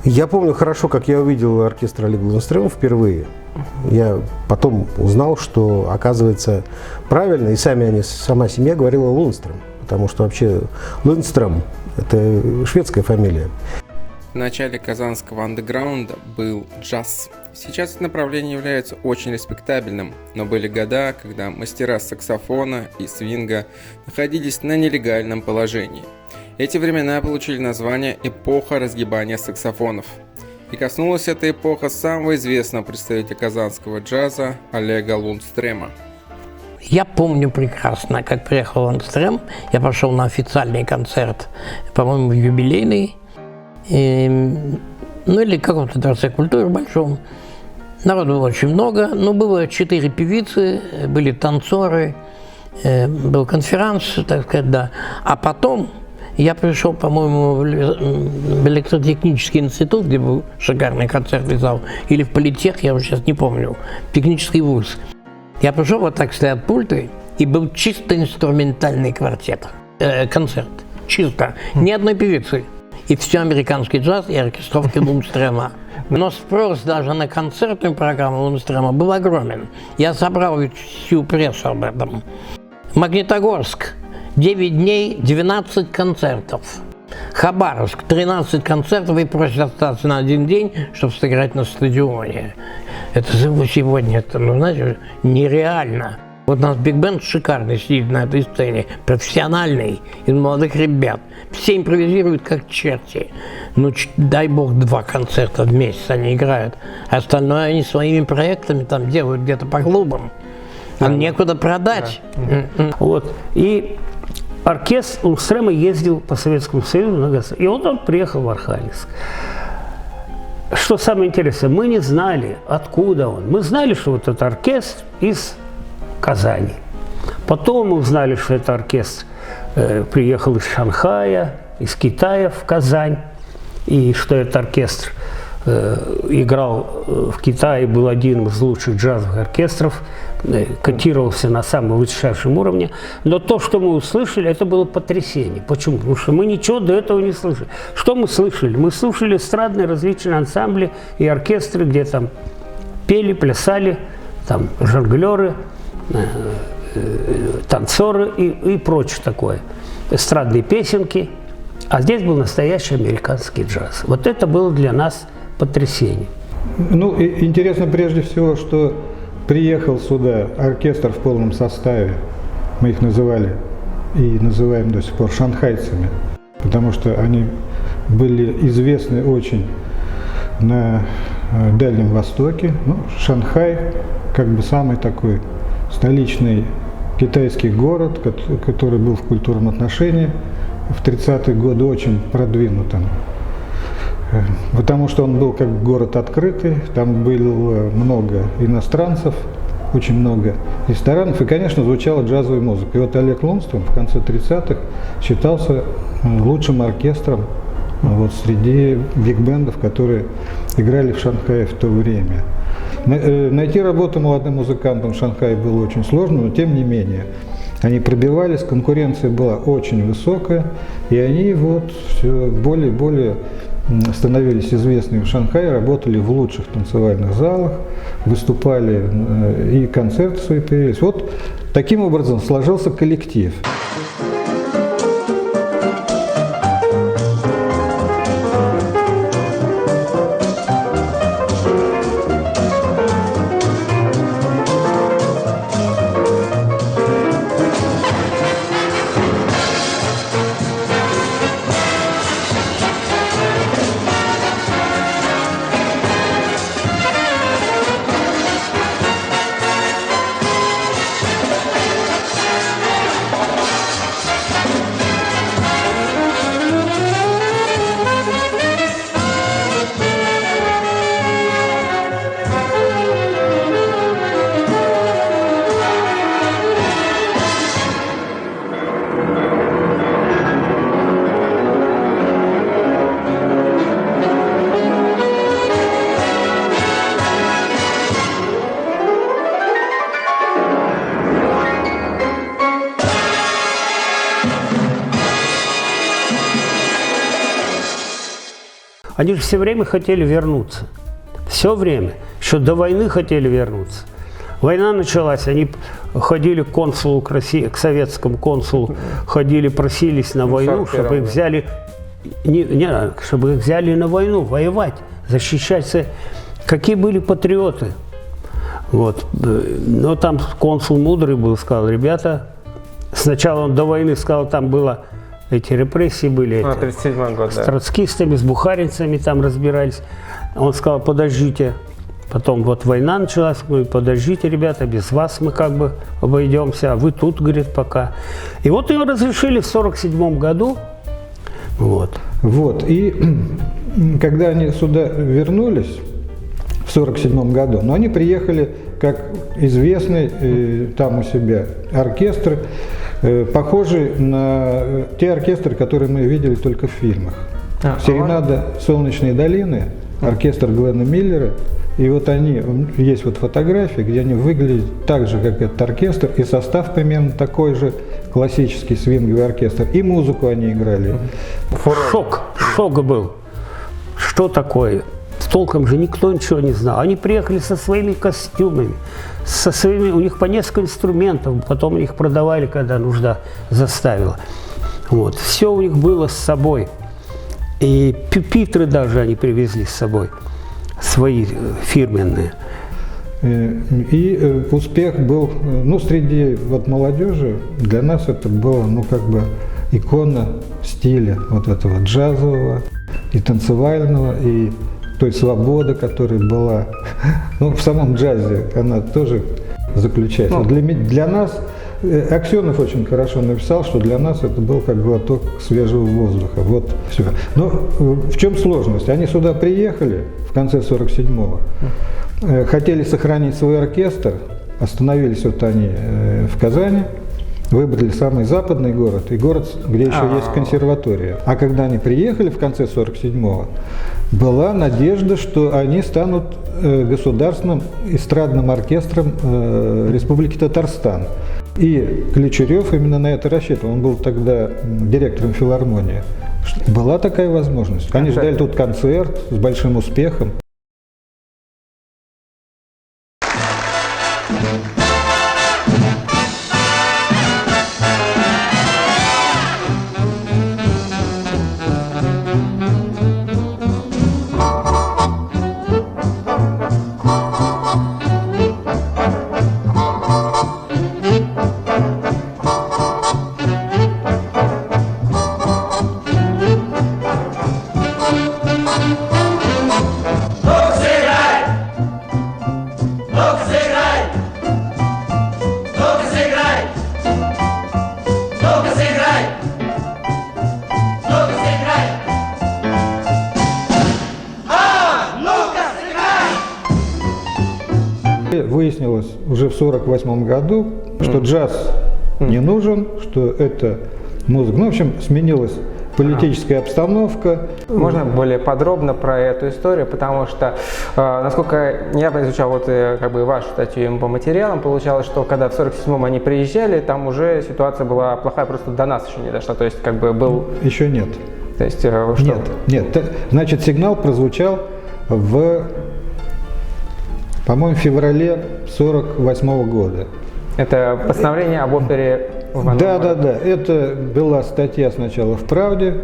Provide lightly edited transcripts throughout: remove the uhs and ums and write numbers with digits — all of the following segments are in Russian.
Я помню хорошо, как я увидел оркестр Олега Лундстрема впервые. Я потом узнал, что, оказывается, правильно, и сама семья говорила Лундстрем, потому что вообще Лундстрем – это шведская фамилия. В начале казанского андеграунда был джаз. Сейчас это направление является очень респектабельным, но были года, когда мастера саксофона и свинга находились на нелегальном положении. Эти времена получили название «Эпоха разгибания саксофонов». И коснулась эта эпоха самого известного представителя казанского джаза Олега Лундстрема. Я помню прекрасно, как приехал Лундстрем, я пошел на официальный концерт, по-моему, юбилейный, или каком-то дворце культуры большом. Народу было очень много, но было 4 певицы, были танцоры, был конференц, так сказать, да. А потом я пришел, по-моему, в электротехнический институт, где был шикарный концертный зал, или в политех, я уже сейчас не помню, технический вуз. Я пришел, вот так стоят пульты, и был чисто инструментальный концерт, чисто, ни одной певицы. И все американский джаз и оркестровки Лундстрема. Но спрос даже на концертную программу Лундстрема был огромен. Я собрал всю прессу об этом. Магнитогорск. 9 дней, 12 концертов. Хабаровск, 13 концертов и просят остаться на 1 день, чтобы сыграть на стадионе. Это сегодня, это, ну, знаете, нереально. Вот у нас биг-бенд шикарный сидит на этой сцене, профессиональный, из молодых ребят. Все импровизируют как черти. Ну, дай бог 2 концерта в месяц они играют. А остальное они своими проектами там делают где-то по клубам. А некуда продать. Да. Вот. И оркестр Лундстрема ездил по Советскому Союзу на гастроли. И вот он приехал в Архангельск. Что самое интересное, мы не знали, откуда он. Мы знали, что вот этот оркестр из Казани. Потом мы узнали, что этот оркестр приехал из Шанхая, из Китая в Казань. И что этот оркестр играл в Китае, был один из лучших джазовых оркестров, котировался на самом высочайшем уровне. Но то, что мы услышали, это было потрясение. Почему? Потому что мы ничего до этого не слышали. Что мы слышали? Мы слушали эстрадные различные ансамбли и оркестры, где там пели, плясали, там жонглеры, танцоры и прочее такое. Эстрадные песенки. А здесь был настоящий американский джаз. Вот это было для нас потрясение. Ну, интересно прежде всего, что приехал сюда оркестр в полном составе. Мы их называли и называем до сих пор шанхайцами, потому что они были известны очень на Дальнем Востоке. Ну, Шанхай как бы самый такой столичный китайский город, который был в культурном отношении в 30-е годы очень продвинутым. Потому что он был как город открытый, там было много иностранцев, очень много ресторанов, и, конечно, звучала джазовая музыка. И вот Олег Лундстрем в конце 30-х считался лучшим оркестром вот, среди биг-бендов, которые играли в Шанхае в то время. Найти работу молодым музыкантам в Шанхае было очень сложно, но тем не менее они пробивались, конкуренция была очень высокая, и они вот все более и более становились известны в Шанхае, работали в лучших танцевальных залах, выступали и концерты свои появились. Вот таким образом сложился коллектив. Они же все время хотели вернуться. Все время. Еще до войны хотели вернуться. Война началась, они ходили к консулу, к советскому консулу, ходили, просились на войну, чтобы их взяли, чтобы их взяли на войну, воевать, защищать. Какие были патриоты. Вот. Но там консул мудрый был, сказал, ребята, сначала он до войны сказал, там было, эти репрессии были, 37-й год, с троцкистами, с бухаринцами там разбирались. Он сказал, подождите. Потом вот война началась, говорит, подождите, ребята, без вас мы как бы обойдемся, а вы тут, говорит, пока. И вот им разрешили в 1947 году. Вот. Вот. И когда они сюда вернулись в 1947 году, но они приехали как известный там у себя оркестр, похожий на те оркестры, которые мы видели только в фильмах. «Серенада солнечной долины», оркестр Гленна Миллера. И вот они, есть вот фотографии, где они выглядят так же, как этот оркестр, и состав примерно такой же, классический свинговый оркестр, и музыку они играли. Шок был. Что такое? Толком же никто ничего не знал. Они приехали со своими костюмами, у них по несколько инструментов, потом их продавали, когда нужда заставила. Вот. Все у них было с собой. И пюпитры даже они привезли с собой. Свои фирменные. И успех был, ну, среди вот молодежи, для нас это было, ну, как бы икона стиля вот этого джазового и танцевального, и той свободы, которая была, ну, в самом джазе, она тоже заключается. Для нас, Аксенов очень хорошо написал, что для нас это был как глоток свежего воздуха. Вот все. Но в чем сложность? Они сюда приехали в конце 1947-го, хотели сохранить свой оркестр, остановились вот они в Казани, выбрали самый западный город и город, где еще есть консерватория. А когда они приехали в конце 1947-го, была надежда, что они станут государственным эстрадным оркестром Республики Татарстан. И Ключерев именно на это рассчитывал. Он был тогда директором филармонии. Была такая возможность. Они ждали тут концерт с большим успехом. Выяснилось уже в 1948 году, что джаз не нужен, что это музыка. Ну, в общем, сменилась политическая обстановка. Можно более подробно про эту историю, потому что, насколько я изучал вот как бы вашу статью по материалам, получалось, что когда в 1947-м они приезжали, там уже ситуация была плохая, просто до нас еще не дошла. То есть как бы был... Еще нет. То есть что? Нет. Значит, сигнал прозвучал по-моему, в феврале 1948 года. Это постановление об опере в Да. Это была статья сначала в «Правде».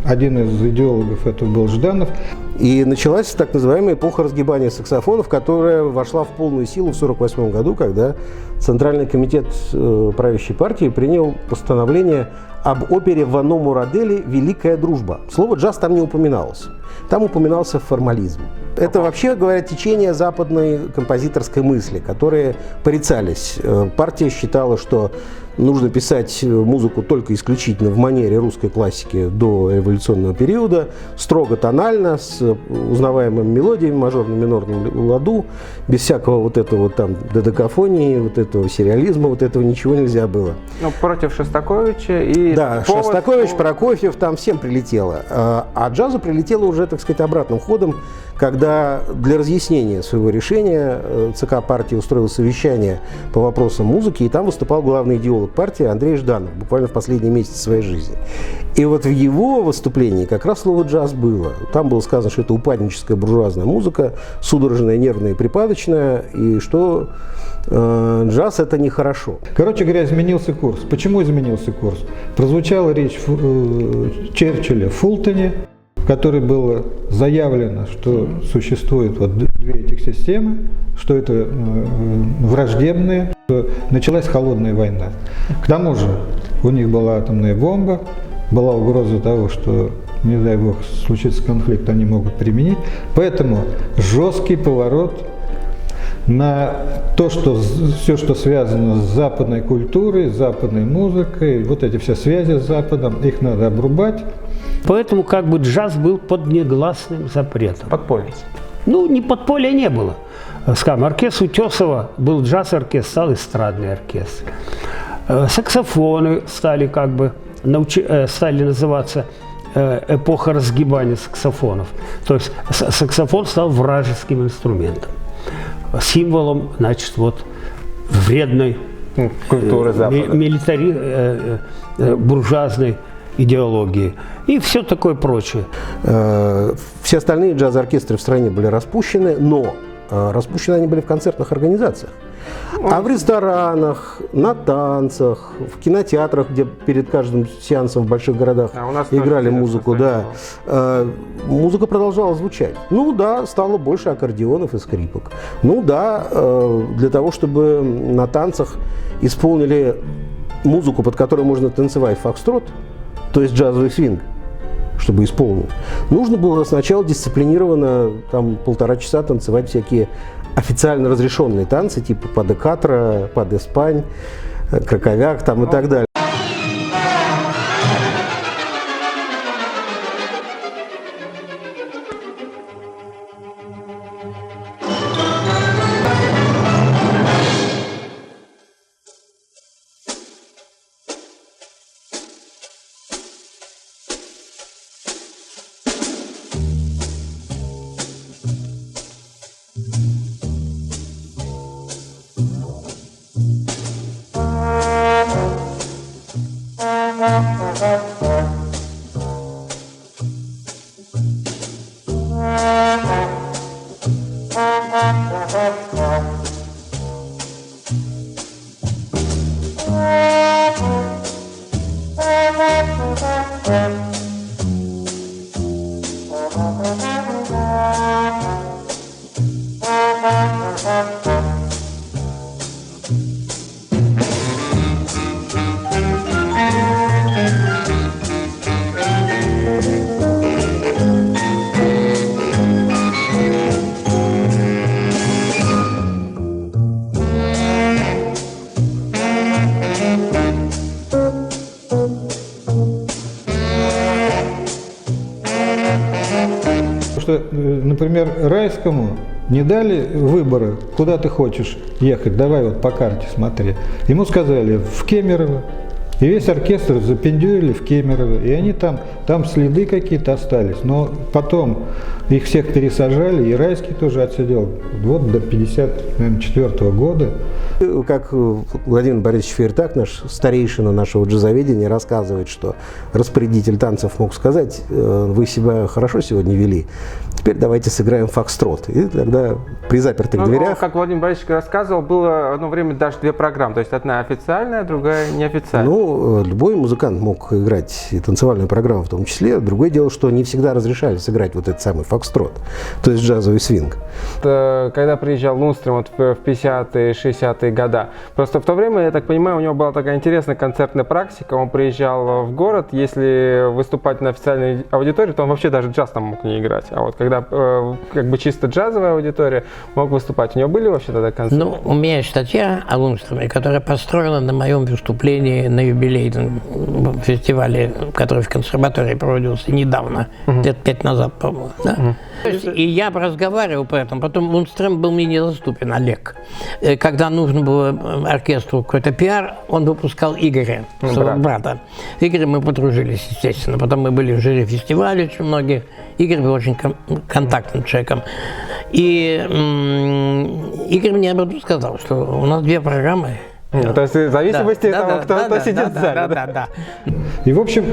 Один из идеологов этого был Жданов. И началась так называемая эпоха разгибания саксофонов, которая вошла в полную силу в 1948 году, когда Центральный комитет правящей партии принял постановление об опере Вано Мурадели «Великая дружба». Слово «джаз» там не упоминалось. Там упоминался формализм. Это, вообще говоря, течение западной композиторской мысли, которые порицались. Партия считала, что нужно писать музыку только исключительно в манере русской классики до революционного периода, строго тонально, с узнаваемыми мелодиями, мажорно-минорном ладу, без всякого вот этого вот там додекафонии, вот этого сериализма, вот этого ничего нельзя было. Ну, против Шостаковича и... Да, Шостакович, Прокофьев, там всем прилетело. А джазу прилетело уже, так сказать, обратным ходом, когда для разъяснения своего решения ЦК партии устроил совещание по вопросам музыки, и там выступал главный идеолог идеолог партии Андрей Жданов, буквально в последний месяц своей жизни. И вот в его выступлении как раз слово «джаз» было. Там было сказано, что это упадническая буржуазная музыка, судорожная, нервная и припадочная, и что джаз – это нехорошо. Короче говоря, изменился курс. Почему изменился курс? Прозвучала речь Черчилля в Фултоне, в которой было заявлено, что существует вот две этих системы, что это враждебные, что началась холодная война. К тому же у них была атомная бомба, была угроза того, что, не дай бог, случится конфликт, они могут применить. Поэтому жесткий поворот на то, что все, что связано с западной культурой, с западной музыкой, вот эти все связи с Западом, их надо обрубать. Поэтому как бы джаз был под негласным запретом. Подпольный. Ну, не подполья не было. Скажем, оркестр Утесова был джаз-оркестр, стал эстрадный оркестр. Саксофоны стали как бы стали называться эпоха разгибания саксофонов. То есть саксофон стал вражеским инструментом, символом, значит, вот вредной Культуры Запада. буржуазной идеологии и все такое прочее. Все остальные джаз-оркестры в стране были распущены, но распущены они были в концертных организациях. А в ресторанах, на танцах, в кинотеатрах, где перед каждым сеансом в больших городах играли музыку, да, музыка продолжала звучать. Ну да, стало больше аккордеонов и скрипок. Ну да, для того, чтобы на танцах исполнили музыку, под которой можно танцевать фокстрот, то есть джазовый свинг, чтобы исполнить, нужно было сначала дисциплинированно там 1,5 часа танцевать всякие официально разрешенные танцы, типа па де катра, па де спань, краковяк там и так далее. Что, например, Райскому не дали выбора, куда ты хочешь ехать, давай вот по карте смотри. Ему сказали в Кемерово, и весь оркестр запендюрили в Кемерово, и они там следы какие-то остались, но потом их всех пересажали, и Райский тоже отсидел вот до 1954 года. Как Владимир Борисович Фейертак, наш старейшина нашего джазоведения, рассказывает, что распорядитель танцев мог сказать: вы себя хорошо сегодня вели, теперь давайте сыграем фокстрот. И тогда при запертых дверях... Как Владимир Борисович рассказывал, было одно время даже 2 программы, то есть одна официальная, другая неофициальная. Ну, любой музыкант мог играть и танцевальную программу в том числе. Другое дело, что не всегда разрешали сыграть вот этот самый фокстрот, то есть джазовый свинг. Когда приезжал Лундстрем вот в 50-е, 60-е годы, просто в то время, я так понимаю, у него была такая интересная концертная практика. Он приезжал в город, если выступать на официальной аудитории, то он вообще даже джаз там мог не играть. А вот когда как бы чисто джазовая аудитория, мог выступать. У него были вообще тогда концерты? Ну, у меня есть статья о Лундстреме, которая построена на моем выступлении на юбилейном фестивале, который в консерватории проводился недавно, лет 5 назад, по-моему. Да? И я разговаривал по этому. Потом Лундстрем был мне недоступен, Олег. Когда нужно было оркестру какой-то пиар, он выпускал Игоря, своего брата. Игоря мы подружились, естественно. Потом мы были в жюри фестиваля очень многие. Игорь был очень контактным человеком. И Игорь мне об этом сказал, что у нас 2 программы, То есть в зависимости от того, кто сидит в зале. Да. И, в общем,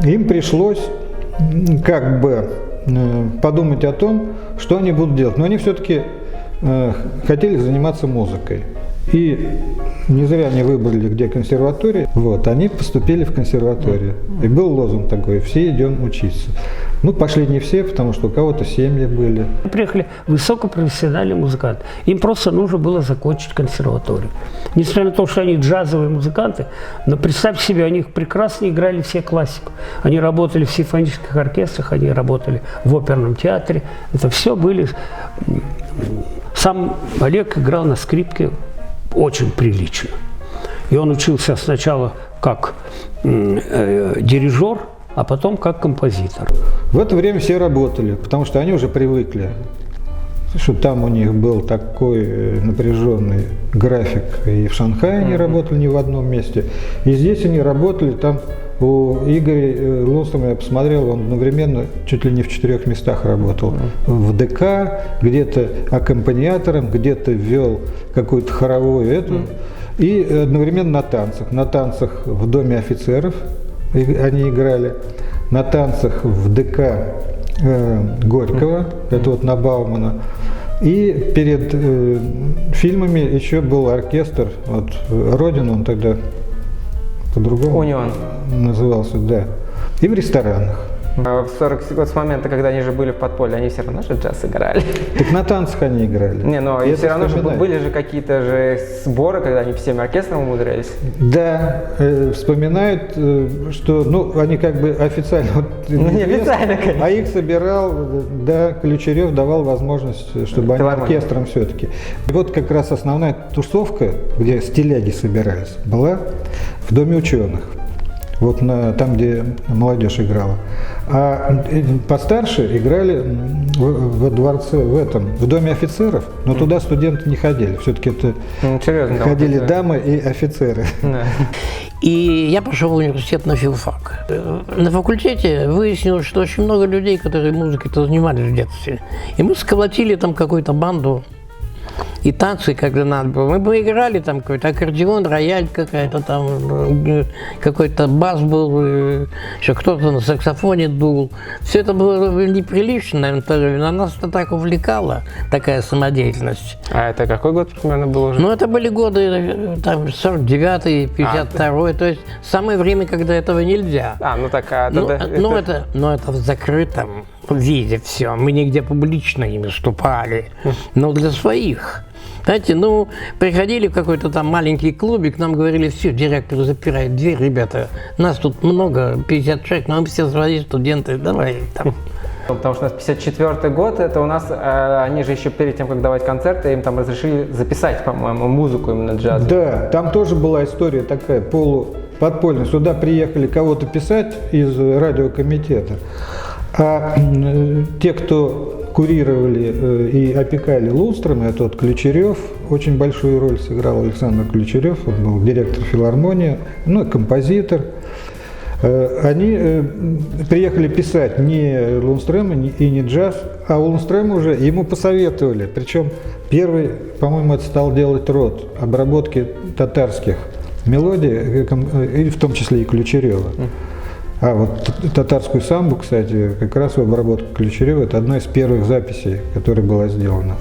им пришлось как бы подумать о том, что они будут делать. Но они все-таки хотели заниматься музыкой. И не зря они выбрали, где консерватория. Вот, они поступили в консерваторию. И был лозунг такой: все идем учиться. Ну, пошли не все, потому что у кого-то семьи были. Приехали высокопрофессиональные музыканты. Им просто нужно было закончить консерваторию. Несмотря на то, что они джазовые музыканты, но представь себе, они прекрасно играли все классику. Они работали в симфонических оркестрах, они работали в оперном театре. Это все были... Сам Олег играл на скрипке очень прилично. И он учился сначала как дирижер, а потом как композитор. В это время все работали, потому что они уже привыкли, что там у них был такой напряженный график. И в Шанхае они работали не в одном месте, и здесь они работали. Там у Игоря Лунстрема, я посмотрел, он одновременно чуть ли не в 4 местах работал. В ДК, где-то аккомпаниатором, где-то вел какую-то хоровую эту, и одновременно на танцах. На танцах в Доме офицеров они играли, на танцах в ДК Горького, это вот на Баумана. И перед фильмами еще был оркестр, вот «Родина», он тогда по-другому «Унион» назывался, да. И в ресторанах. В 40 год с момента, когда они же были в подполье, они все равно же джаз играли. Так на танцах они играли. Не, но И все равно же вспоминаю. были же какие-то же сборы, когда они всеми оркестром умудрялись. Да, вспоминают, что, ну, они как бы официально, вот, Неофициально, конечно. а их собирал, да, Ключерев давал возможность, чтобы они Филармония. оркестром все-таки. И вот как раз основная тусовка, где стиляги собирались, была в Доме ученых. Вот там, где молодежь играла. А постарше играли во дворце, в Доме офицеров, но туда студенты не ходили. Все-таки это Серьезно, да, ходили вот это- дамы и офицеры. Да. И я пошел в университет на филфак. На факультете выяснилось, что очень много людей, которые музыкой-то занимались в детстве. И мы сколотили там какую-то банду. И танцы, когда надо было. Мы бы играли там какой-то аккордеон, рояль какая-то там, какой-то бас был, еще кто-то на саксофоне дул. Все это было неприлично, наверное, но нас это так увлекало, такая самодеятельность. А это какой год примерно был уже? Ну, это были годы, там, 49-й, 52-й, то есть самое время, когда этого нельзя. Ну так, а Ну, тогда... это в закрытом виде все. Мы нигде публично не выступали, но для своих. Знаете, ну, приходили в какой-то там маленький клубик, нам говорили: все, директор запирает дверь, ребята, нас тут много, 50 человек, но мы все свои студенты, давай там. Потому что у нас 54-й год, это у нас, они же еще перед тем, как давать концерты, им там разрешили записать, по-моему, музыку именно джазовую. Да, там тоже была история такая полуподпольная. Сюда приехали кого-то писать из радиокомитета, а те, кто курировали и опекали Лунстрема, это вот Ключерев, очень большую роль сыграл Александр Ключерев, он был директор филармонии, ну, композитор. Они приехали писать не Лунстрема и не джаз, а Лунстрема уже ему посоветовали. Причем первый, по-моему, это стал делать Рот, обработки татарских мелодий, и в том числе и Ключерева. А вот татарскую самбу, кстати, как раз в обработке Ключерева, это одна из первых записей, которая была сделана.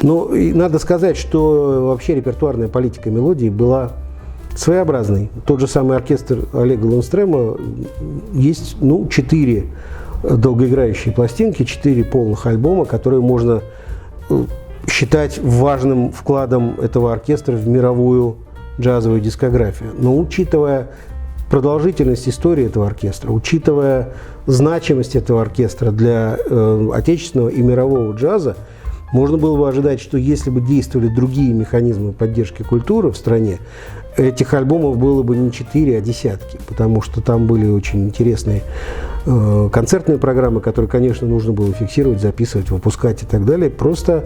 Ну, и надо сказать, что вообще репертуарная политика мелодии была своеобразной. Тот же самый оркестр Олега Лунстрема, есть, 4 долгоиграющие пластинки, 4 полных альбома, которые можно считать важным вкладом этого оркестра в мировую джазовую дискографию. Но учитывая продолжительность истории этого оркестра, учитывая значимость этого оркестра для отечественного и мирового джаза, можно было бы ожидать, что если бы действовали другие механизмы поддержки культуры в стране, этих альбомов было бы не 4, а десятки, потому что там были очень интересные концертные программы, которые, конечно, нужно было фиксировать, записывать, выпускать и так далее. Просто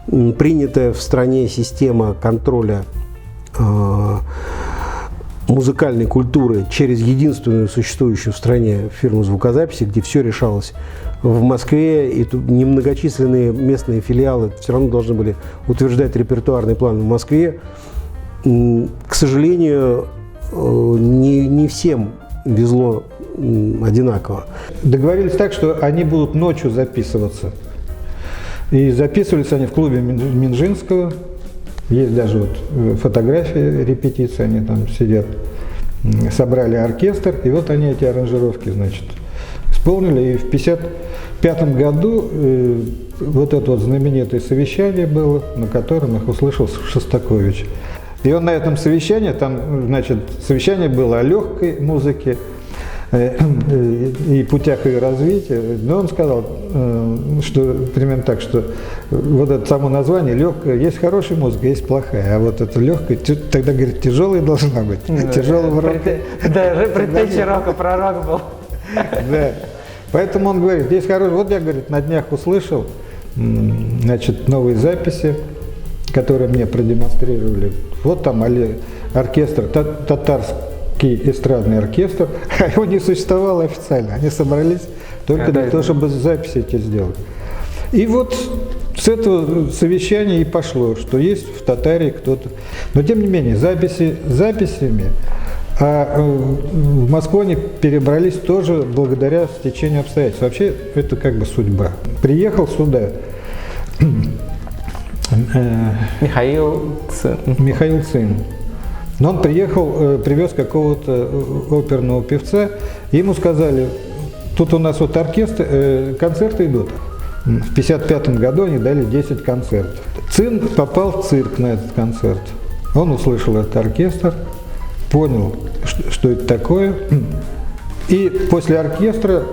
принятая в стране система контроля музыкальной культуры через единственную существующую в стране фирму звукозаписи, где все решалось в Москве, и тут немногочисленные местные филиалы все равно должны были утверждать репертуарный план в Москве. К сожалению, не всем везло одинаково. Договорились так, что они будут ночью записываться. И записывались они в клубе Минжинского. Есть даже вот фотографии репетиции, они там сидят. Собрали оркестр, и вот они эти аранжировки, значит, исполнили. И в 1955 году вот это вот знаменитое совещание было, на котором их услышал Шостакович. И он на этом совещании, там, значит, совещание было о легкой музыке и путях ее развития. Но он сказал, что примерно так, что вот это само название легкое, есть хорошая музыка, есть плохая, а вот это легкая, тогда, говорит, тяжелая должна быть, тяжелого рока. Даже предтеча рока, пророк был. Да. Поэтому он говорит, здесь хороший. Вот я, говорит, на днях услышал, значит, новые записи, которые мне продемонстрировали. Вот там оркестр, татарский эстрадный оркестр, а его не существовало официально. Они собрались только для того, чтобы записи эти сделать. И вот с этого совещания и пошло, что есть в Татарии кто-то. Но тем не менее, записями, а в Москву они перебрались тоже благодаря стечению обстоятельств. Вообще, это как бы судьба. Приехал сюда Михаил Цин. Но он приехал, привез какого-то оперного певца, и ему сказали, тут у нас вот оркестр, концерты идут. В 1955 году они дали 10 концертов. Цин попал в цирк на этот концерт. Он услышал этот оркестр, понял, что это такое, и после оркестра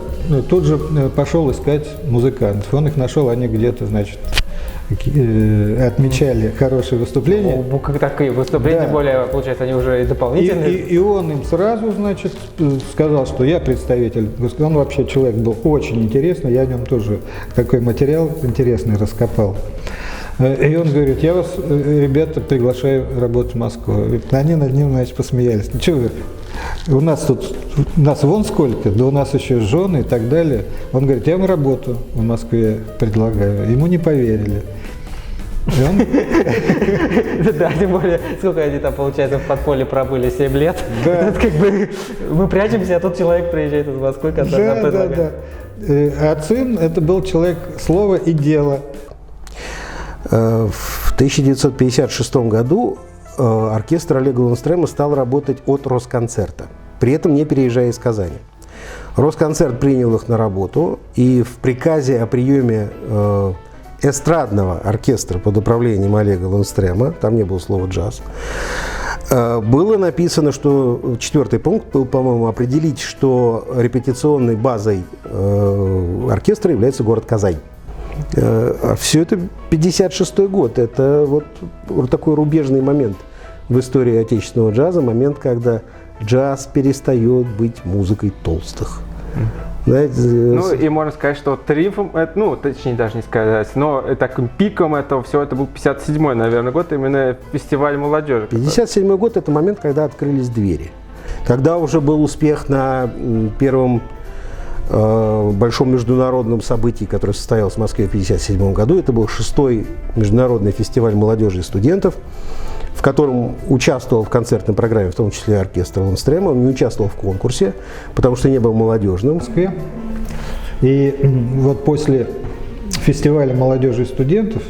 тут же пошел искать музыкантов. Он их нашел, они где-то, значит, отмечали хорошие выступления. Ну, как такие выступления, да. Более, получается, они уже и дополнительные. И он им сразу, значит, сказал, что я представитель. Он вообще человек был очень интересный, я о нем тоже такой материал интересный раскопал. И он говорит, я вас, ребята, приглашаю работать в Москву. Они над ним, значит, посмеялись. Ну, что вы, нас вон сколько, да у нас еще жены и так далее. Он говорит, я вам работу в Москве предлагаю. Ему не поверили. Да, тем более, сколько они там, получается, в подполье пробыли, 7 лет. Да. Как бы мы прячемся, а тут человек приезжает из Москвы, который нам предлагает. Да. А Цин, это был человек слова и дела. В 1956 году оркестр Олега Лундстрема стал работать от Росконцерта, при этом не переезжая из Казани. Росконцерт принял их на работу, и в приказе о приеме эстрадного оркестра под управлением Олега Лундстрема, там не было слова «джаз», было написано, что 4-й пункт был, по-моему, определить, что репетиционной базой оркестра является город Казань. А все это 1956 год. Это вот такой рубежный момент в истории отечественного джаза, момент, когда джаз перестает быть музыкой толстых. Знаете, ну и можно сказать, что триумфом, ну точнее даже не сказать, но таким пиком этого всего это был 57-й, наверное, год, именно фестиваль молодежи. 57-й год – это момент, когда открылись двери. Когда уже был успех на первом большом международном событии, которое состоялось в Москве в 1957 году. Это был 6-й международный фестиваль молодежи и студентов, в котором участвовал в концертной программе, в том числе оркестр Лундстрема. Он не участвовал в конкурсе, потому что не был молодежным. В Москве. И вот после фестиваля молодежи и студентов,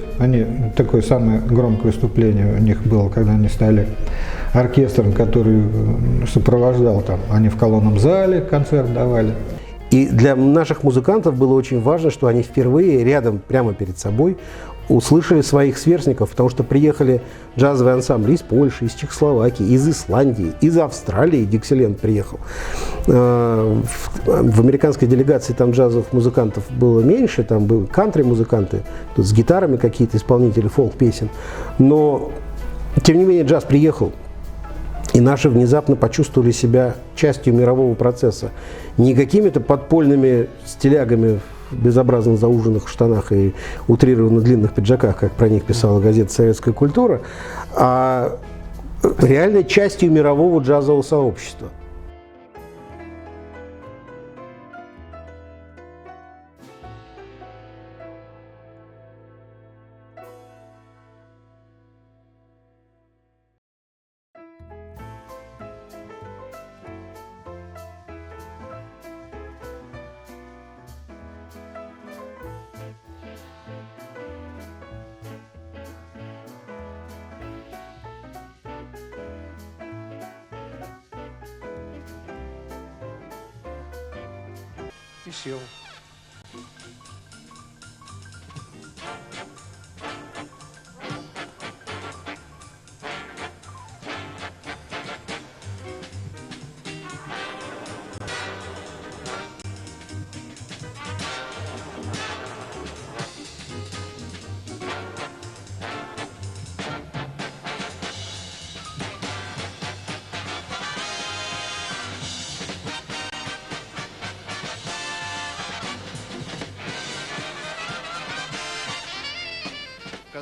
такое самое громкое выступление у них было, когда они стали оркестром, который сопровождал там, они в колонном зале концерт давали. И для наших музыкантов было очень важно, что они впервые рядом, прямо перед собой, услышали своих сверстников, потому что приехали джазовые ансамбли из Польши, из Чехословакии, из Исландии, из Австралии, Диксиленд приехал. В американской делегации там джазовых музыкантов было меньше, там были кантри-музыканты, тут с гитарами какие-то исполнители фолк-песен, но тем не менее джаз приехал. И наши внезапно почувствовали себя частью мирового процесса. Не какими-то подпольными стилягами в безобразно зауженных штанах и утрированно длинных пиджаках, как про них писала газета «Советская культура», а реальной частью мирового джазового сообщества. И сел.